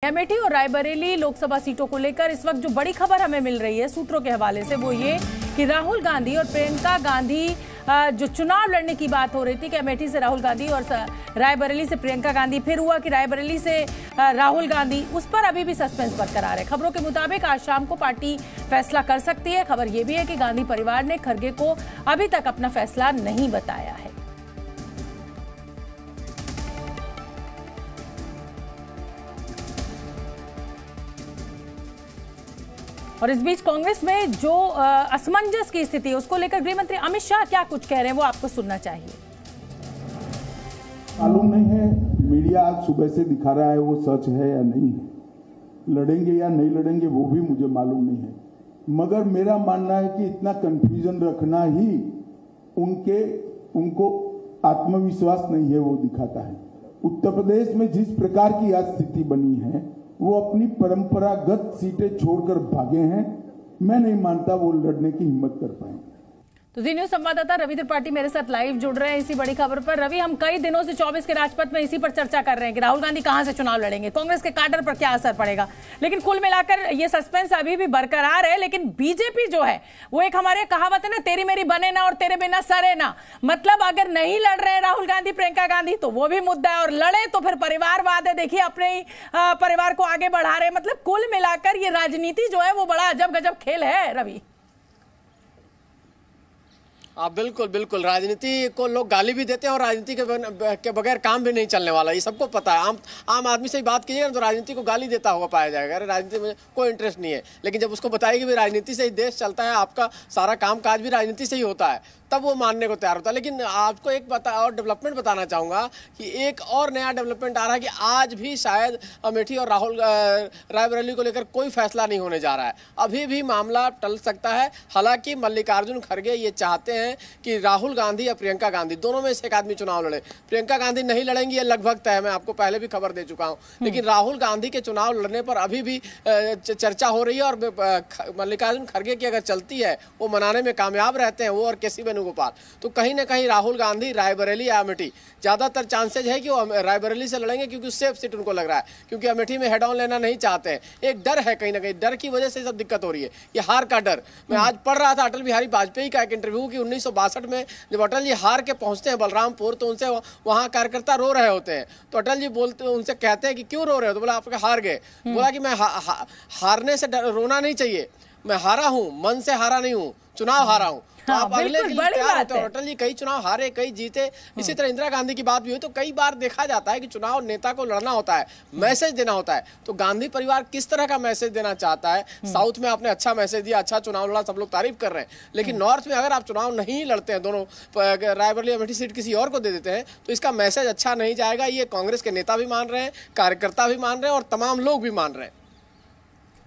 अमेठी और रायबरेली लोकसभा सीटों को लेकर इस वक्त जो बड़ी खबर हमें मिल रही है सूत्रों के हवाले से वो ये कि राहुल गांधी और प्रियंका गांधी जो चुनाव लड़ने की बात हो रही थी कि अमेठी से राहुल गांधी और रायबरेली से प्रियंका गांधी, फिर हुआ कि रायबरेली से राहुल गांधी, उस पर अभी भी सस्पेंस बरकरार है। खबरों के मुताबिक आज शाम को पार्टी फैसला कर सकती है। खबर यह भी है कि गांधी परिवार ने खरगे को अभी तक अपना फैसला नहीं बताया है। और इस बीच कांग्रेस में जो असमंजस की स्थिति है उसको लेकर गृह मंत्री अमित शाह क्या कुछ कह रहे हैं वो आपको सुनना चाहिए। मालूम नहीं है, मीडिया आज सुबह से दिखा रहा है वो सच है या नहीं है, लड़ेंगे या नहीं लड़ेंगे वो भी मुझे मालूम नहीं है, मगर मेरा मानना है कि इतना कंफ्यूजन रखना ही उनको आत्मविश्वास नहीं है वो दिखाता है। उत्तर प्रदेश में जिस प्रकार की आज स्थिति बनी है वो अपनी परंपरागत सीटें छोड़कर भागे हैं। मैं नहीं मानता वो लड़ने की हिम्मत कर पाएंगे। तो जी न्यूज संवाददाता रवि त्रिपाठी मेरे साथ लाइव जुड़ रहे हैं इसी बड़ी खबर पर। रवि, हम कई दिनों से 24 के राजपथ में इसी पर चर्चा कर रहे हैं कि राहुल गांधी कहां से चुनाव लड़ेंगे, कांग्रेस के काडर पर क्या असर पड़ेगा, लेकिन कुल मिलाकर ये सस्पेंस अभी भी बरकरार है। लेकिन बीजेपी जो है वो एक हमारे कहावत है ना, तेरी मेरी बने ना और तेरे बिना सरे ना, मतलब अगर नहीं लड़ रहे हैं राहुल गांधी प्रियंका गांधी तो वो भी मुद्दा है, और लड़े तो फिर परिवारवाद है, देखिए अपने ही परिवार को आगे बढ़ा रहे हैं। मतलब कुल मिलाकर ये राजनीति जो है वो बड़ा अजब गजब खेल है। रवि, आप बिल्कुल राजनीति को लोग गाली भी देते हैं और राजनीति के बगैर काम भी नहीं चलने वाला, ये सबको पता है। आम आदमी से ही बात कीजिएगा तो राजनीति को गाली देता हुआ पाया जाएगा, अरे राजनीति में कोई इंटरेस्ट नहीं है। लेकिन जब उसको बताएगी भी राजनीति से ही देश चलता है, आपका सारा काम काज भी राजनीति से ही होता है, तब वो मानने को तैयार होता है। लेकिन आपको एक और डेवलपमेंट बताना चाहूँगा कि एक और नया डेवलपमेंट आ रहा है कि आज भी शायद अमेठी और रायबरेली को लेकर कोई फैसला नहीं होने जा रहा है, अभी भी मामला टल सकता है। हालांकि मल्लिकार्जुन खड़गे ये चाहते हैं कि राहुल गांधी या प्रियंका गांधी दोनों में से एक आदमी चुनाव लड़े। प्रियंका गांधी नहीं लड़ेंगी, ये लगभग तय है, मैं आपको पहले भी खबर दे चुका हूँ। लेकिन राहुल गांधी के चुनाव लड़ने पर अभी भी चर्चा हो रही है, और मल्लिकार्जुन खड़गे की अगर चलती है वो मनाने में कामयाब रहते हैं, वो और केसी वेणुगोपाल, तो कहीं ना कहीं राहुल गांधी रायबरेली या अमेठी, ज्यादातर चांसेज है कि वो रायबरेली से लड़ेंगे क्योंकि सेफ सीट उनको लग रहा है, क्योंकि अमेठी में हेड ऑन लेना नहीं चाहते हैं। एक डर है, कहीं ना कहीं डर की वजह से सब दिक्कत हो रही है, ये हार का डर। मैं आज पढ़ रहा था अटल बिहारी वाजपेयी का एक इंटरव्यू कि 1962 में जब अटल जी हार के पहुंचते हैं बलरामपुर तो उनसे वहां कार्यकर्ता रो रहे होते हैं, तो अटल जी बोलते उनसे कहते हैं कि क्यों रो रहे हो, तो बोला आप हार गए। बोला कि मैं हारने से रोना नहीं चाहिए, मैं हारा हूं, मन से हारा नहीं हूं, चुनाव हारा हूं। तो आप अगले के लिए तैयार होते हो। अटल जी कई चुनाव हारे, कई जीते। इसी तरह इंदिरा गांधी की बात भी हुई, तो कई बार देखा जाता है कि चुनाव नेता को लड़ना होता है, मैसेज देना होता है। तो गांधी परिवार किस तरह का मैसेज देना चाहता है? साउथ में आपने अच्छा मैसेज दिया, अच्छा चुनाव लड़ा, सब लोग तारीफ कर रहे हैं, लेकिन नॉर्थ में अगर आप चुनाव नहीं लड़ते हैं, दोनों रायबरेली अमेठी सीट किसी और को दे देते हैं, तो इसका मैसेज अच्छा नहीं जाएगा। ये कांग्रेस के नेता भी मान रहे हैं, कार्यकर्ता भी मान रहे हैं और तमाम लोग भी मान रहे हैं।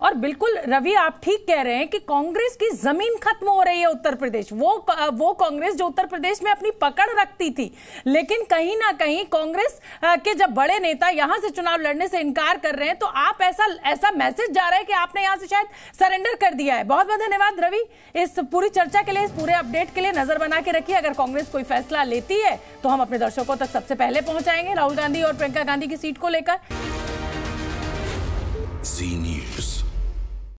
और बिल्कुल रवि, आप ठीक कह रहे हैं कि कांग्रेस की जमीन खत्म हो रही है उत्तर प्रदेश। वो कांग्रेस जो उत्तर प्रदेश में अपनी पकड़ रखती थी, लेकिन कहीं ना कहीं कांग्रेस के जब बड़े नेता यहां से चुनाव लड़ने से इनकार कर रहे हैं, तो आप ऐसा मैसेज जा रहा है कि आपने यहां से शायद सरेंडर कर दिया है। बहुत बहुत धन्यवाद रवि इस पूरी चर्चा के लिए, इस पूरे अपडेट के लिए। नजर बना के रखिए, अगर कांग्रेस कोई फैसला लेती है तो हम अपने दर्शकों तक सबसे पहले पहुंचाएंगे राहुल गांधी और प्रियंका गांधी की सीट को लेकर।